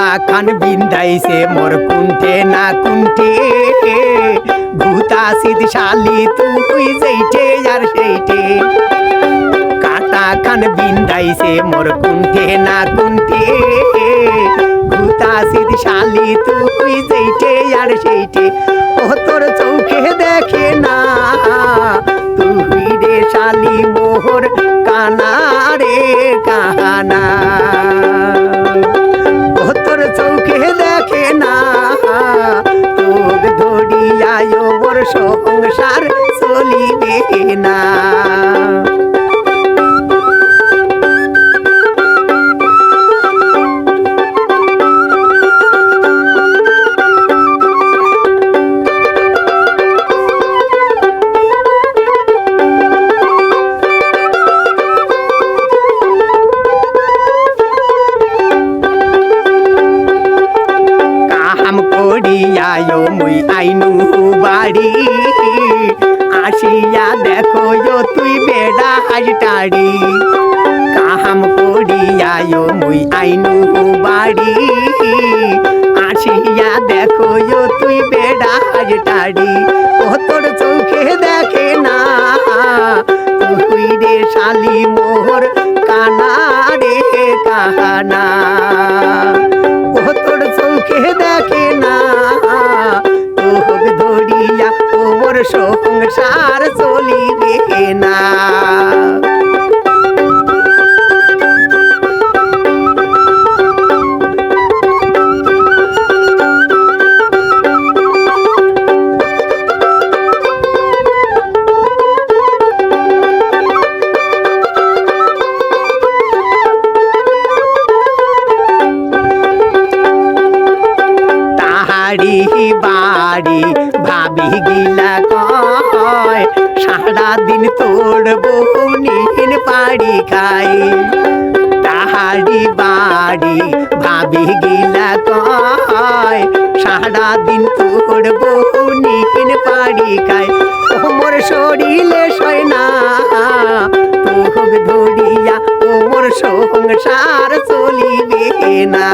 কাটা খান বিন্ধাইছে মোর কুণ্ঠে না কুণ্ঠে ভূতা সিদ্ধশালী তুই যেইটে আর সেইটে কাটা খান বিন্ধাইছে মোর কুণ্ঠে না কুণ্ঠে ভূতা সিদ্ধশালী তুই যেইটে আর সেইটে ও তোর চোখে দেখে না তুই রে শালী মোহর কানা রে কানা ও তোর চোখে দেখে না তোর ধরিয়ায় মোর সংসার চলিবে না করিয়ায় মুই আইনু বাড়ি আসিয়া দেখো তুই বেড়া হাজটাড়ি কাহাম করিয়ায় মুই আইনু বাড়ি আসিয়া দেখো তুই বেড়া হাজটাড়ি ও তোর চোখে দেখে না তুই রে শালী মোহর কানা রে কানা ও তোর চোখে দেখে না তোক ধরিয়া ওর সংসার চলিবে না বাড়ি ভাবি গিলা কয় সারা দিন তোর বউনিন পাড়ি খাই তাহারি বাড়ি ভাবি গিলা কয় সারা দিন তোর বউনিন পাড়ি খাই ও মোর শরীরে সয় না তোক ধরিয়া ও মোর সংসার চলিবে না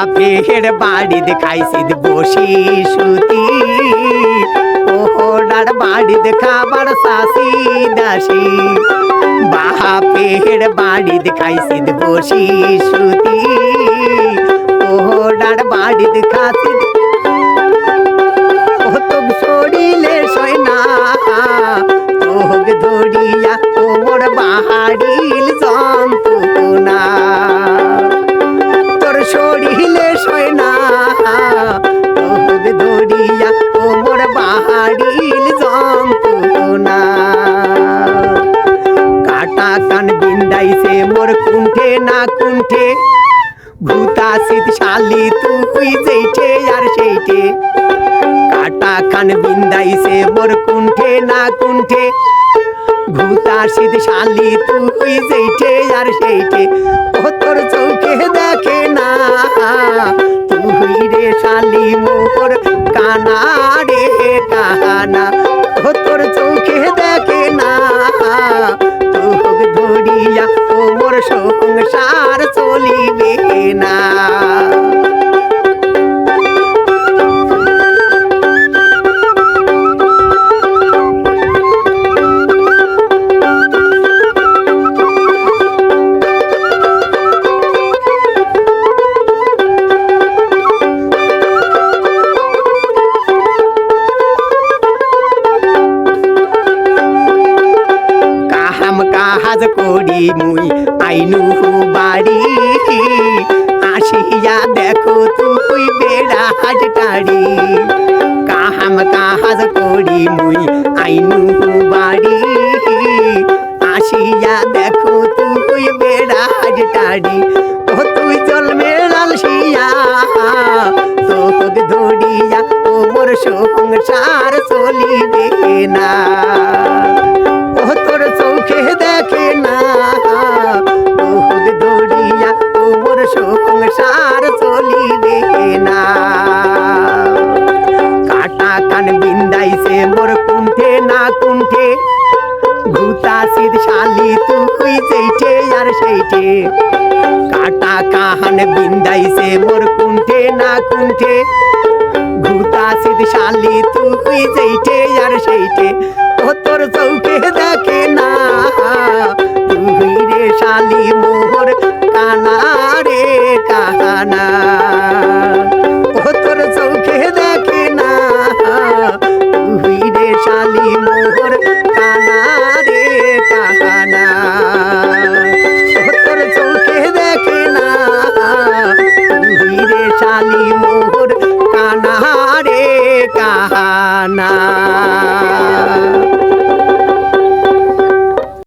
বাপের বাড়ি দেখাইছি বসি সুতি ওহরার বাড়ি দেখাবার শাসি দাসী বাপের বাড়ি দেখাইছি বসি সুতি ওহরার বাড়ি দেখাছি ও তোক শরীরে সয় না তোক ধরিয়া ও মোর বাহারিল যন্ত্রণা শরীরে সয় না তোক ধরিয়া ও মোর বাহারিল যন্ত্রণা কাটা কান বিন্দাইছে মোর কুণ্ঠে না কুণ্ঠে ভূতা সিদ্ধশালী তুই যেইটে আর সেইটে কাটা কান বিন্দাইছে মোর কুণ্ঠে না কুণ্ঠে ভূতা সিদ্ধশালী তুই যেইটে আর সেইটে ও তোর চোখে দেখে না তুই রে শালী মোহর কানা রে কানা ও তোর চোখে দেখে না তোক ধরিয়া ও মোর সংসার চলিবে না কাজ করি মুই আইনু বাড়ি আসিয়া দেখো তুই বেড়া হাজটাড়ি কাহাম কাজ করি মুই আইনু বাড়ি আসিয়া দেখো তুই বেড়া হাজটাড়ি ও তুই জন্মে লালসিয়া তোক ধরিয়া ও মোর সংসার চলিবে না ও তোর চোখে দেখে না বহুত দড়িয়া ও মোর সংসার চলিবে না কাটা কান বিন্দাইছে মোর কুণ্ঠে না কুণ্ঠে ঘুতাসির শালি তুই যেইটে আর সেইটে কাটা কাহান বিন্দাইছে মোর কুণ্ঠে না কুণ্ঠে ঘুতাসির শালি তুই যেইটে আর সেইটে ও তোর চৌকে দেখে না তুই রে শালি মোর কানা রে কাহানা ও তোর চৌকে দেখে না তুই রে শালি মোর কানা রে কাহানা ও তোর চৌকে দেখে না তুই রে শালি মোর কানা রে কাহানা